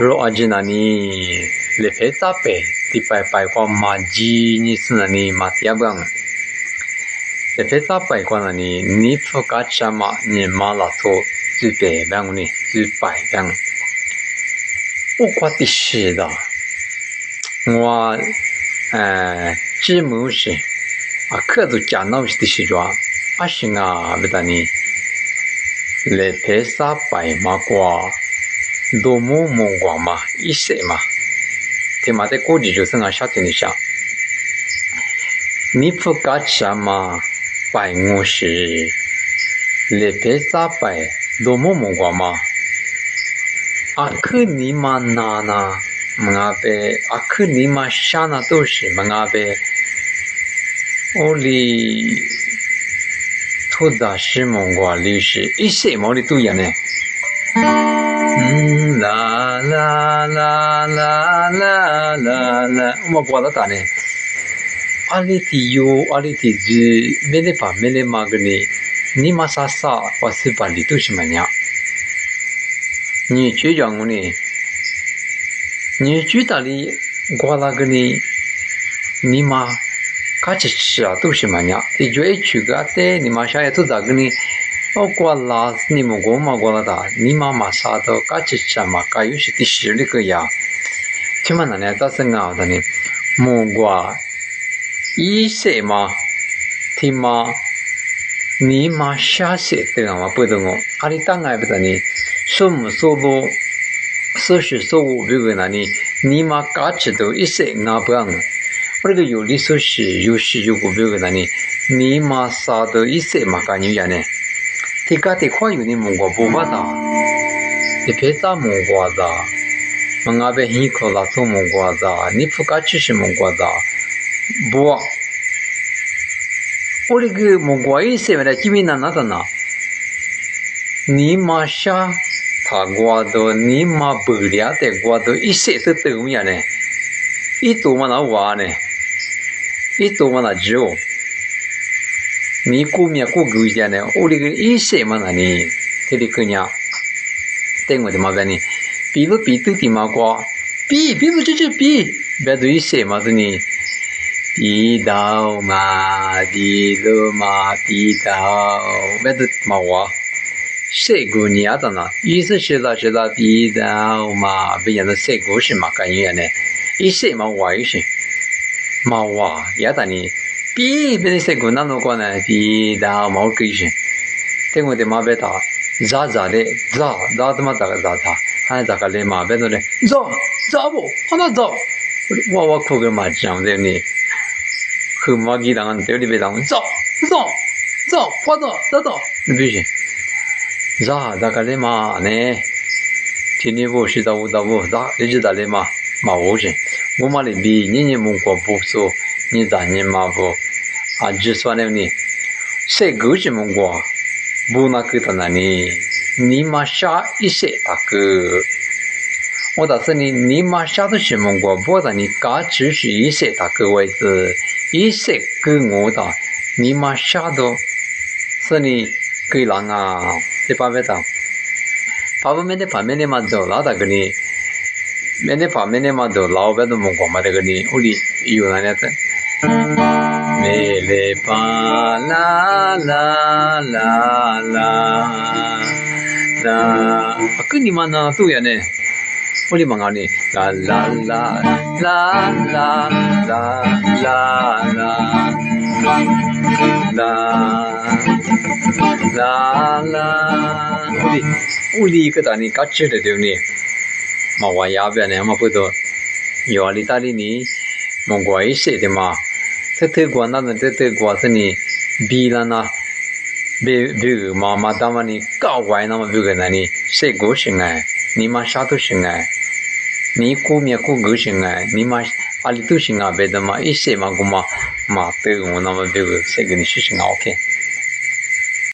如阿吉那尼勒佩扎贝，第拜过马吉尼是那尼马蒂亚邦。勒佩扎拜过那尼尼夫嘎查马尼马拉托最北邦尼最拜邦。我挂的是的，我知某是啊，可都讲那是的时装，啊是啊，不得呢，勒佩萨拜马挂，多么么挂嘛，一些嘛，他妈的过去就是俺夏天的下，你不干什么拜我是勒佩萨拜多么么挂嘛。Aku ni mana na mengabe aku ni masyana tu si mengabe oli tu dah si mongwa li si isi mau li tu ya ne la la la la la la la mau gua dah ne ali ti yo ali ti ji mele pa mele magni ni masasa pasi bali tu si manya你觉讲我呢？你觉得里过那个呢？你妈卡起吃啊，都是嘛呀？你就一去个的，你妈下来做咋个呢？我过拉你们过嘛过了的，你妈妈啥的卡起吃嘛，卡有些的实力个呀。起码那呢，但是啊的呢，莫过一些嘛，他妈你妈下些的嘛不懂我，阿里当爱不得呢？说么说不，说是说我这个那里，你妈嘎知道一些俺不让，我这个有的说是有时有个这个那里，你妈啥的一些嘛干有样呢？他家的话有的蒙过不发达，你别咋蒙过的，俺别很可拉做蒙过的，你不嘎只是蒙过的，不，我这个蒙过一些的基本上那的呢，你妈下。他过到你妈不了的过到一些都都么样呢？一多么那话呢？一多么那酒？你过面过够些呢？我这个一些嘛那呢？这里个呀，等我的嘛个呢？比如比都的嘛过，比如就是比，别都一些嘛是呢？比到嘛，比到嘛，比到，别都嘛话。谁过年的呢？意思是到比到嘛，别人的谁过是嘛干样呢？一些嘛话一些，嘛话也得呢。别的谁过那么过呢？比到嘛个些，等我的嘛别打，咋的，咋他妈咋个，还咋个嘞嘛别的嘞，咋不？他那咋？我哭个嘛讲的呢，和嘛给当这里别当，咋，花咋，你别信。咋个嘞嘛呢？今年我是我咋一直在嘞嘛我是我嘛里比你蒙过不说你咋你嘛不啊？只算了呢，谁够是蒙过不那个的那呢？你嘛下一些大哥，我打算你嘛下的是蒙过，不然你嘎只是一些大哥位置，一些跟我的你嘛下的是你给人啊。这八百档，爸爸没得旁边的嘛走，老大个呢，没得旁边的嘛走，老板都蒙过嘛这个呢，屋里有那样子。咩嘞巴啦啦啦啦啦，跟你们那都一样呢，屋里忙啊呢，啦啦啦啦啦啦啦啦。啦啦，屋里个大呢，搞吃的对不呢？嘛话呀边呢，嘛不多，有里大里呢，蒙过一些的嘛，这过那这过是呢，比了呢，比嘛当嘛呢，搞坏那么比个那呢，谁过生哎，你嘛啥都生哎，你过面过够生哎，你嘛阿里都生啊，别的嘛一些嘛个嘛对我那么比个谁给你是生啊 OK。